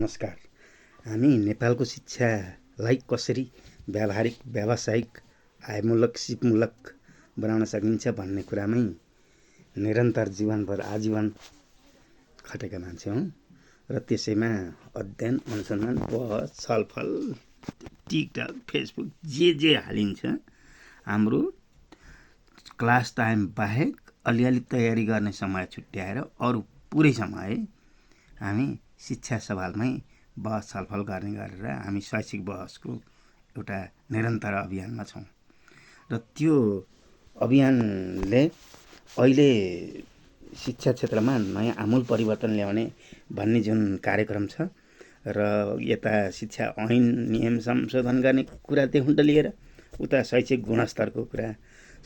नमस्कार। हामी नेपालको शिक्षालाई कसरी व्यावहारिक, व्यावसायिक, आयमूलक, सिपमूलक बनाउन सकिन्छ भन्ने कुरामै निरन्तर जीवनभर आजीवन खटेका मान्छे हौँ र त्यसैमा अध्ययन, अनुसन्धान, बहस, छलफल, टिकटक, फेसबुक जे हालिन्छ हाम्रो क्लास टाइम बाहेक अलिअलि तयारी गर्ने समय छुट्याएर अरू पुरै समय हामी शिक्षा सवालमै बहस छलफल गर्ने गरेर हामी शैक्षिक बहसको एउटा निरन्तर अभियानमा छौँ र त्यो अभियानले अहिले शिक्षा क्षेत्रमा नयाँ आमूल परिवर्तन ल्याउने भन्ने जुन कार्यक्रम छ र यता शिक्षा ऐन नियम संशोधन गर्ने कुरादेखि लिएर उता शैक्षिक गुणस्तरको कुरा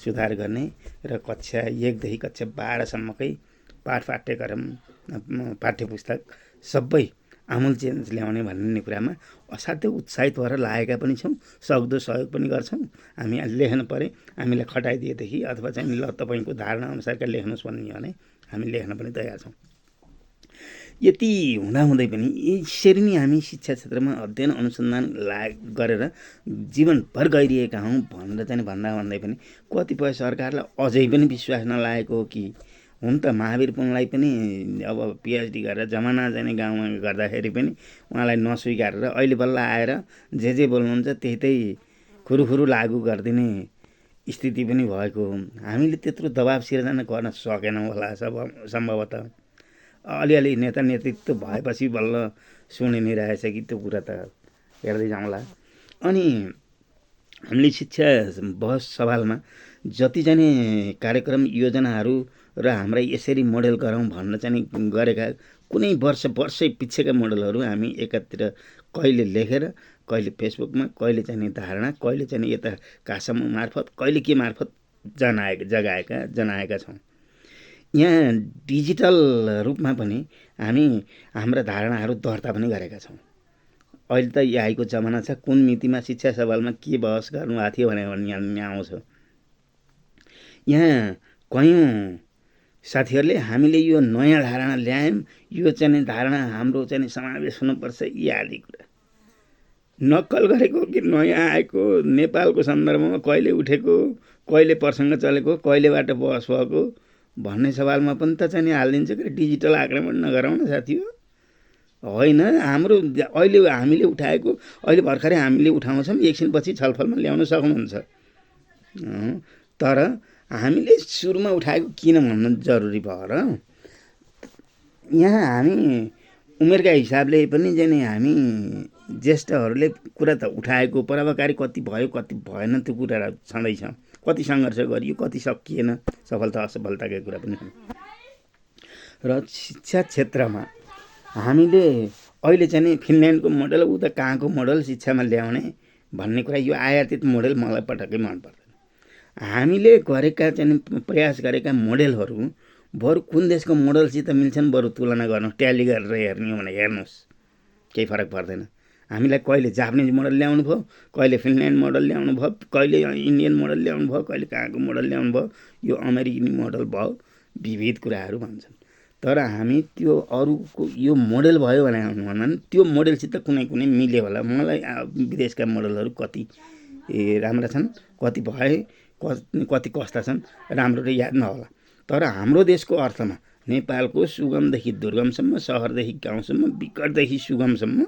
सुधार गर्ने र कक्षा 1 देखि कक्षा 12 सम्मकै पाठ्यक्रम पाठ्यपुस्तक सबै आमूल चेन्ज ल्याउने भन्ने कुरामा असाध्यै उत्साहित भएर लागेका पनि छौँ। सक्दो सहयोग पनि गर्छौँ। हामी लेख्न परे हामीलाई खटाइदिएदेखि अथवा चाहिँ ल तपाईँको धारणा अनुसारका लेख्नुहोस् भन्ने भने हामी लेख्न पनि तयार छौँ। यति हुँदाहुँदै पनि यसरी नै हामी शिक्षा क्षेत्रमा अध्ययन अनुसन्धान गरेर जीवनभर गइरहेका हौँ भनेर चाहिँ भन्दै पनि कतिपय सरकारलाई अझै पनि विश्वास नलागेको हो कि हुन त महावीर पुनलाई पनि अब पिएचडी गरेर जमाना जाने गाउँमा गर्दाखेरि पनि उहाँलाई नस्वीकारेर अहिले बल्ल आएर जे बोल्नुहुन्छ त्यही खुरुखुरु लागू गरिदिने स्थिति पनि भएको हो। हामीले त्यत्रो दबाब सिर्जना गर्न सकेनौँ होला सम्भवतः। अलिअलि नेता नेतृत्व भएपछि बल्ल सुनिने रहेछ कि त्यो कुरा त हेर्दै जाउँला। अनि हामीले शिक्षा बहस सवालमा जति जाने कार्यक्रम योजनाहरू र हाम्रा यसरी मोडेल गरौँ भन्न चाहिँ गरेका कुनै वर्षै पछिका मोडेलहरू हामी एकतिर कहिले लेखेर कहिले फेसबुकमा कहिले चाहिँ धारणा कहिले चाहिँ यता कासम मार्फत कहिले के मार्फत जनाएका छौँ। यहाँ डिजिटल रूपमा पनि हामी हाम्रा धारणाहरू दर्ता पनि गरेका छौँ। अहिले त एआईको जमाना छ। कुन मितिमा शिक्षा सवालमा के बहस गर्नुभएको थियो भने आउँछ। यहाँ कयौँ साथीहरूले हामीले यो नयाँ धारणा ल्यायौँ, यो चाहिँ धारणा हाम्रो चाहिँ समावेश हुनुपर्छ यी आदि कुरा नक्कल गरेको कि नयाँ आएको नेपालको सन्दर्भमा कहिले उठेको कहिले प्रसङ्ग चलेको कहिलेबाट बहस भएको भन्ने सवालमा पनि त चाहिँ हालिदिन्छ कि डिजिटल आक्रमण नगराउन साथी हो। होइन, हाम्रो अहिले हामीले उठाएको अहिले भर्खरै हामीले उठाउँछौँ, एकछिनपछि छलफलमा ल्याउन सक्नुहुन्छ। तर हामीले सुरुमा उठाएको किन भन्नु जरुरी भयो र यहाँ हामी उमेरका हिसाबले पनि चाहिँ हामी ज्येष्ठहरूले कुरा त उठाएको प्रभावकारी कति भयो कति भएन त्यो कुरा छँदैछ। कति सङ्घर्ष गरियो कति सकिएन, सफलता असफलताकै कुरा पनि छ। र शिक्षा क्षेत्रमा हामीले अहिले चाहिँ फिनल्यान्डको मोडल उता कहाँको मोडल शिक्षामा ल्याउने भन्ने कुरा यो आयातित मोडल मलाई पटक्कै मन पर्दैन। हामीले गरेका चाहिँ प्रयास गरेका मोडेलहरू बरु कुन देशको मोडलसित मिल्छन् बरु तुलना गर्नु ट्याली गरेर हेर्ने हो भने हेर्नुहोस्, केही फरक पर्दैन। हामीलाई कहिले जापानिज मोडल ल्याउनु भयो, कहिले फिनल्यान्ड मोडल ल्याउनु भयो, कहिले इन्डियन मोडल ल्याउनु भयो, कहिले कहाँको मोडल ल्याउनु भयो, यो अमेरिकन मोडल भयो, विविध कुराहरू भन्छन्। तर हामी त्यो अरूको यो मोडल भयो भने त्यो मोडलसित कुनै मिल्यो होला। मलाई विदेशका मोडलहरू कति राम्रा छन्, कति भए कति कस्ता छन् राम्रो याद नहोला। तर हाम्रो देशको अर्थमा नेपालको सुगमदेखि दुर्गमसम्म, सहरदेखि गाउँसम्म, विकटदेखि सुगमसम्म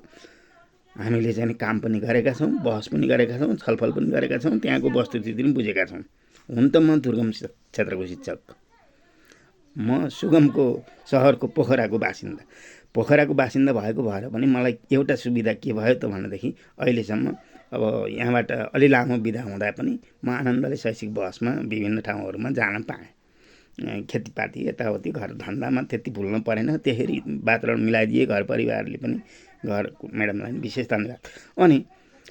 हामीले चाहिँ काम पनि गरेका छौँ, बहस पनि गरेका छौँ, छलफल पनि गरेका छौँ, त्यहाँको वस्तुस्थिति पनि बुझेका छौँ। हुन त म दुर्गम क्षेत्रको शिक्षक, म सुगमको सहरको पोखराको बासिन्दा भएको भएर पनि मलाई एउटा सुविधा के भयो त भनेदेखि अहिलेसम्म अब यहाँबाट अलि लामो बिदा हुँदा पनि म आनन्दले शैक्षिक बहसमा विभिन्न ठाउँहरूमा जान पाएँ। खेतीपाती यताउति घर धन्दामा त्यति भुल्न परेन। त्यसरी वातावरण मिलाइदिए घर परिवारले पनि घर म्याडमलाई विशेष धन्यवाद। अनि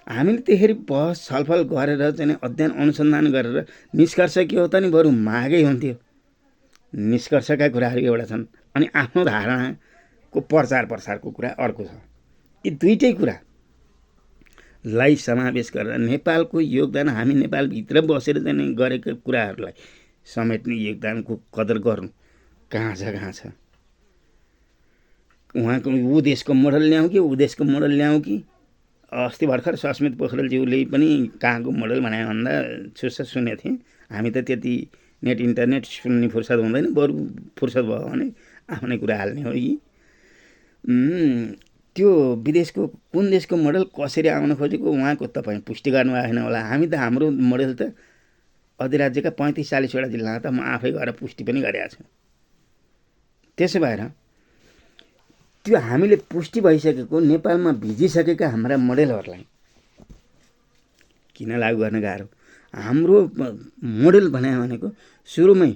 हामीले त्यसरी बहस छलफल गरेर चाहिँ अध्ययन अनुसन्धान गरेर निष्कर्ष के हो त नि बरु मागै हुन्थ्यो। निष्कर्षका कुराहरू एउटा छन् अनि आफ्नो धारणाको प्रचार प्रसारको कुरा अर्को छ। यी दुईटै कुरालाई समावेश गरेर नेपालको योगदान हामी नेपालभित्र बसेर चाहिँ गरेका कुराहरूलाई समेट्ने योगदानको कदर गर्नु कहाँ छ। उहाँको ऊ देशको मोडल ल्याउँ कि ऊ देशको मोडल ल्याउँ कि अस्ति भर्खर सस्मित पोखरेलज्यूले पनि कहाँको मोडल बनायो भन्दा छुस्स सुनेको थिएँ। हामी त त्यति नेट इन्टरनेट सुन्ने फुर्सद हुँदैन, बरु फुर्सद भयो भने आफ्नै कुरा हाल्ने हो कि त्यो विदेशको कुन देशको मोडल कसरी आउन खोजेको उहाँको तपाईँ पुष्टि गर्नुभएको छैन होला। हामी त हाम्रो मोडल त अधिराज्यका 35-40वटा जिल्लामा त म आफै गएर पुष्टि पनि गरेको छु। त्यसो भएर त्यो हामीले पुष्टि भइसकेको नेपालमा भिजिसकेका हाम्रा मोडेलहरूलाई किन लागू गर्न गाह्रो? हाम्रो मोडेल बनायो भनेको सुरुमै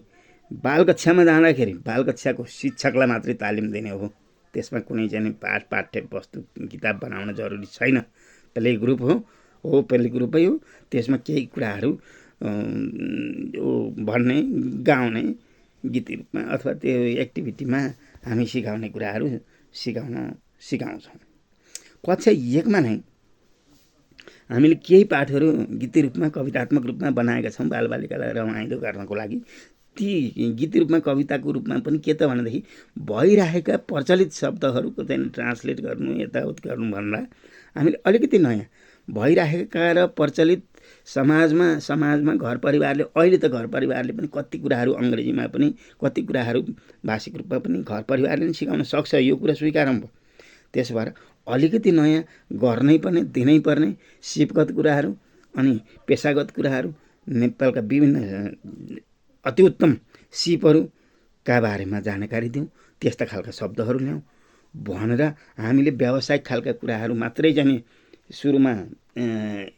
बालकक्षामा जाँदाखेरि बालकक्षाको शिक्षकलाई मात्रै तालिम दिने हो। त्यसमा कुनै चाहिँ पाठ्य वस्तु किताब बनाउन जरुरी छैन। प्ले ग्रुप हो प्ले ग्रुपै हो। त्यसमा केही कुराहरू भन्ने गाउने गीत रूपमा अथवा त्यो एक्टिभिटीमा हामी सिकाउने कुराहरू सिकाउँछौँ। कक्षा 1मा नै हामीले केही पाठहरू गीति रूपमा कवितात्मक रूपमा बनाएका छौँ बालबालिकालाई रमाइलो गर्नको लागि। ती गीति रूपमा कविताको रूपमा पनि के त भनेदेखि भइरहेका प्रचलित शब्दहरूको चाहिँ ट्रान्सलेट गर्नु यताउत गर्नु भन्दा हामीले अलिकति नयाँ भइरहेका र प्रचलित समाजमा घर परिवारले अहिले त घर परिवारले पनि कति कुराहरू अङ्ग्रेजीमा पनि कति कुराहरू भाषिक रूपमा पनि घर परिवारले पनि सिकाउन सक्छ। यो कुरा स्वीकारौँ। त्यसो भएर अलिकति नयाँ गर्नै पर्ने दिनै पर्ने सिपगत कुराहरू अनि पेसागत कुराहरू नेपालका विभिन्न अति उत्तम सिपहरूका बारेमा जानकारी दिउँ। त्यस्ता खालका शब्दहरू ल्याउँ भनेर हामीले व्यावसायिक खालका कुराहरू मात्रै चाहिँ सुरुमा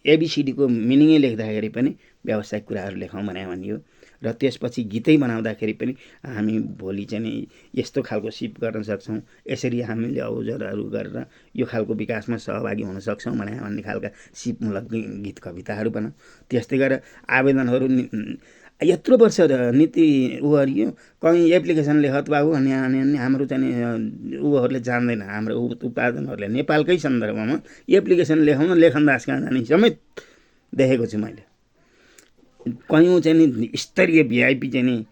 एबिसिडीको मिनिङै लेख्दाखेरि पनि व्यावसायिक कुराहरू लेखौँ भने भनियो र त्यसपछि गीतै बनाउँदाखेरि पनि हामी भोलि चाहिँ यस्तो खालको सिप गर्न सक्छौँ, यसरी हामीले अवजरहरू गरेर यो खालको विकासमा सहभागी हुन सक्छौँ भन्ने खालका सिपमूलक गीत कविताहरू बनाऊ। त्यस्तै गरेर आवेदनहरू यत्रो वर्ष नीति उहरियो कहीँ एप्लिकेसन लेखत बाबु अनि हाम्रो चाहिँ उहरूले जान्दैन। हाम्रो उत्पादनहरूले नेपालकै सन्दर्भमा एप्लिकेसन लेखाउन लेखनदास कहाँ जाने समेत देखेको छु मैले। कयौँ चाहिँ स्तरीय भिआइपी चाहिँ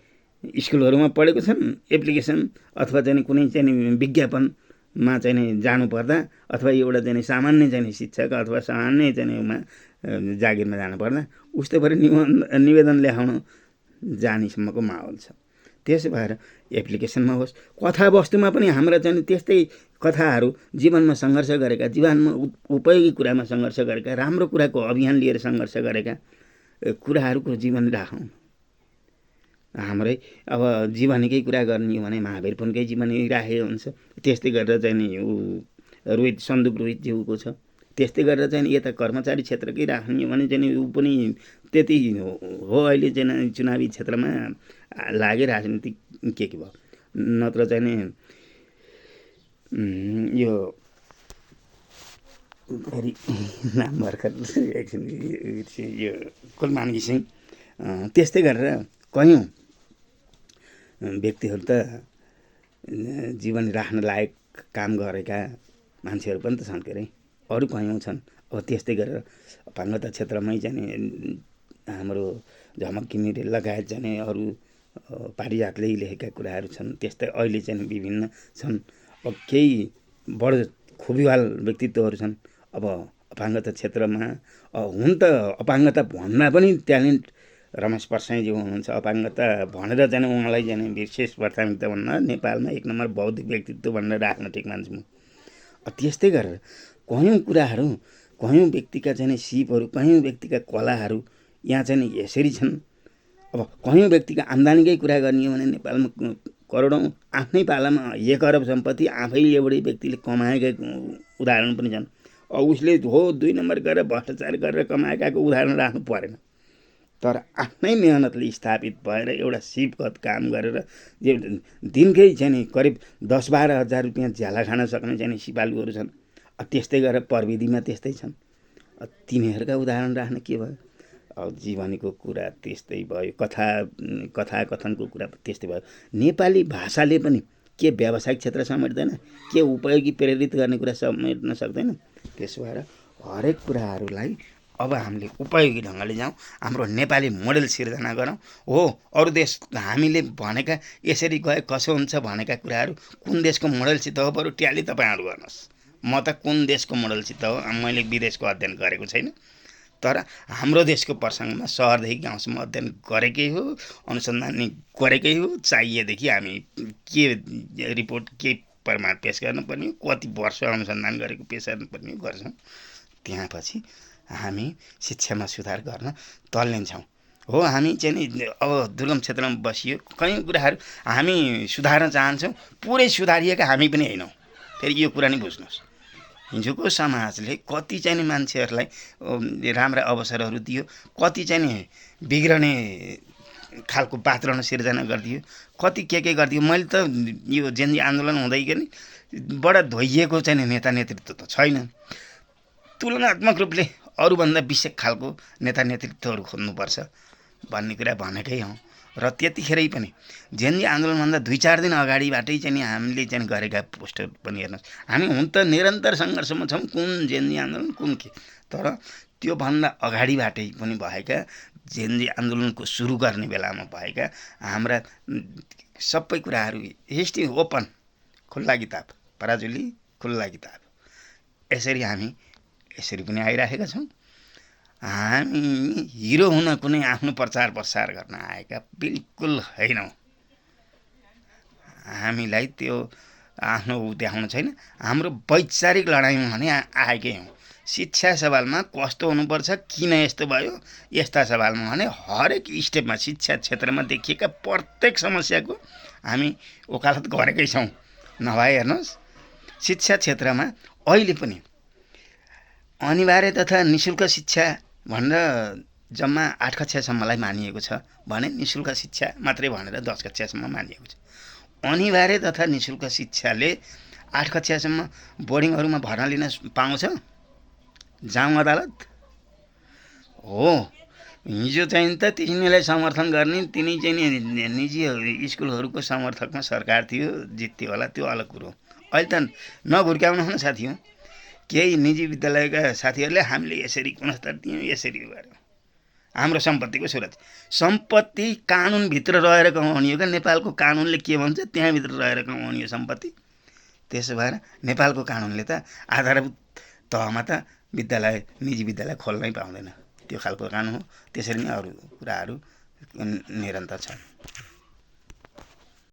स्कुलहरूमा पढेको छन्। एप्लिकेसन अथवा चाहिँ कुनै चाहिँ विज्ञापनमा चाहिँ जानुपर्दा अथवा एउटा चाहिँ सामान्य चाहिँ शिक्षक अथवा सामान्य चाहिँ जागिरमा जानुपर्दा उस्तै परि निवेदन लेखाउन जानेसम्मको माहौल छ। त्यसो भएर एप्लिकेसनमा होस् कथा वस्तुमा पनि हाम्रा चाहिँ त्यस्तै कथाहरू जीवनमा सङ्घर्ष गरेका, जीवनमा उपयोगी कुरामा सङ्घर्ष गरेका, राम्रो कुराको अभियान लिएर सङ्घर्ष गरेका कुराहरूको जीवन राखौँ। हाम्रै अब जीवनीकै कुरा गर्ने हो भने महावीर पुनकै जीवनी राखेको हुन्छ। त्यस्तै गरेर चाहिँ नि सन्दुक रोहितज्यूको छ। त्यस्तै गरेर चाहिँ यता कर्मचारी क्षेत्रकै राख्ने हो भने चाहिँ ऊ पनि त्यति हो। अहिले चाहिँ चुनावी क्षेत्रमा लागे राजनीति के भयो नत्र चाहिँ नि यो फेरि नाम भर्खर एकछिन यो कुलमानगी सिंह। त्यस्तै गरेर कयौँ व्यक्तिहरू त जीवन राख्न लायक काम गरेका मान्छेहरू पनि त छन् के अरे, अरू कयौँ छन्। अब त्यस्तै गरेर अपाङ्गता क्षेत्रमै चाहिँ हाम्रो झमक घिमिरे लगायत चाहिँ अरू पारिजातले लेखेका कुराहरू छन्। त्यस्तै अहिले चाहिँ विभिन्न छन्। अब केही बडो खुबीवाल व्यक्तित्वहरू छन्। अब अपाङ्गता क्षेत्रमा हुन त अपाङ्गता भन्दा पनि ट्यालेन्ट रमेश परसाईज्यू हुनुहुन्छ। अपाङ्गता भनेर चाहिँ उहाँलाई चाहिँ विशेष प्राथमिकता भन्दा नेपालमा 1 नम्बर बौद्धिक व्यक्तित्व भनेर राख्न ठिक मान्छु म। त्यस्तै गरेर कयौँ कुराहरू कयौँ व्यक्तिका चाहिँ सिपहरू कयौँ व्यक्तिका कलाहरू यहाँ चाहिँ यसरी छन्। अब कयौँ व्यक्तिका आम्दानीकै कुरा गर्ने हो भने नेपालमा करोडौँ आफ्नै पालामा 1 अरब सम्पत्ति आफैले एउटै व्यक्तिले कमाएका उदाहरण पनि छन्। उसले 2 नम्बर गरेर भ्रष्टाचार गरेर कमाएकाको उदाहरण राख्नु परेन। तर आफ्नै मेहनतले स्थापित भएर एउटा सिपगत काम गरेर दिनकै चाहिँ करिब 10-12 हजार रुपियाँ झ्याला खान सक्ने चाहिँ सिपालुहरू छन्। त्यस्तै गरेर प्रविधिमा त्यस्तै छन्। तिनीहरूका उदाहरण राख्न के भयो? जीवनीको कुरा त्यस्तै भयो, कथाकथनको कुरा त्यस्तै भयो। नेपाली भाषाले पनि के व्यावसायिक क्षेत्र समेट्दैन, के उपयोगी प्रेरित गर्ने कुरा समेट्न सक्दैन। त्यसो भएर हरेक कुराहरूलाई अब हामीले उपयोगी ढङ्गले जाउँ, हाम्रो नेपाली मोडेल सिर्जना गरौँ। हो, अरू देश हामीले भनेका यसरी गए कसो हुन्छ भनेका कुराहरू कुन देशको मोडेलसित हो बरु ट्याली तपाईँहरू गर्नुहोस्। म त कुन देशको मोडेलसित हो, मैले विदेशको अध्ययन गरेको छैन, तर हाम्रो देशको प्रसङ्गमा सहरदेखि गाउँसम्म अध्ययन गरेकै हो, अनुसन्धान गरेकै हो। चाहिएदेखि हामी के रिपोर्ट के प्रमाण पेश गर्नुपर्ने हो, कति वर्ष अनुसन्धान गरेको पेश गर्नुपर्ने हो गर्छौँ। त्यहाँपछि हामी शिक्षामा सुधार गर्न तल्लिन्छौँ। हो, हामी चाहिँ नि अब दुर्गम क्षेत्रमा बसियो कयौँ कुराहरू हामी सुधार्न चाहन्छौँ, पुरै सुधारिएका हामी पनि होइनौँ। फेरि यो कुरा नि बुझ्नुहोस्, हिजोको समाजले कति चाहिँ नि मान्छेहरूलाई राम्रा अवसरहरू दियो, कति चाहिँ नि बिग्रने खालको वातावरण सिर्जना गरिदियो, कति के गरिदियो। मैले त यो जेनजी आन्दोलन हुँदैको नि बडा धोइएको चाहिँ नि नेता नेतृत्व त छैन। तुलनात्मक रूपले अरूभन्दा विशेष खालको नेता नेतृत्वहरू खोज्नुपर्छ भन्ने कुरा भनेकै हौँ। र त्यतिखेरै पनि जेनजी आन्दोलनभन्दा 2-4 दिन अगाडिबाटै चाहिँ नि हामीले चाहिँ गरेका पोस्टर पनि हेर्नुहोस्। हामी हुन त निरन्तर सङ्घर्षमा छौँ, कुन जेनजी आन्दोलन कुन के, तर त्योभन्दा अगाडिबाटै पनि भएका जेनजी आन्दोलनको सुरु गर्ने बेलामा भएका हाम्रा सबै कुराहरू हिस्ट्री ओपन, खुल्ला किताब, पराजुली खुल्ला किताब, यसरी पनि आइराखेका छौँ। हामी हिरो हुन कुनै आफ्नो प्रचार प्रसार गर्न आएका बिल्कुल होइनौँ। हामीलाई त्यो आफ्नो देखाउनु छैन। हाम्रो वैचारिक लडाइँमा भने आएकै हौँ। शिक्षा सवालमा कस्तो हुनुपर्छ, किन यस्तो भयो, यस्ता सवालमा भने हरेक स्टेपमा शिक्षा क्षेत्रमा देखिएका प्रत्येक समस्याको हामी वकालत गरेकै छौँ। नभए हेर्नुहोस्, शिक्षा क्षेत्रमा अहिले पनि अनिवार्य तथा निःशुल्क शिक्षा भनेर जम्मा 8 कक्षासम्मलाई मानिएको छ भने निःशुल्क शिक्षा मात्रै भनेर 10 कक्षासम्म मानिएको छ। अनिवार्य तथा निःशुल्क शिक्षाले 8 कक्षासम्म बोर्डिङहरूमा भर्ना लिन पाउँछ? जाउँ अदालत। हो, हिजो चाहिँ त तिनीलाई समर्थन गर्ने तिनी चाहिँ निजी स्कुलहरूको समर्थकमा सरकार थियो, जित्थ्यो होला, त्यो अलग कुरो। अहिले त नघुर्क्याउनु हुन साथी हो। केही निजी विद्यालयका साथीहरूले हामीले यसरी गुणस्तर दियौँ, यसरी गऱ्यौँ, हाम्रो सम्पत्तिको सुरक्षा। सम्पत्ति कानुनभित्र रहेर कमाउने हो क्या? नेपालको कानुनले के भन्छ त्यहाँभित्र रहेर कमाउने हो सम्पत्ति। त्यसो भएर नेपालको कानुनले त आधारभूत तहमा त निजी विद्यालय खोल्नै पाउँदैन, त्यो खालको कानुन हो। त्यसरी नै अरू कुराहरू निरन्तर छन्।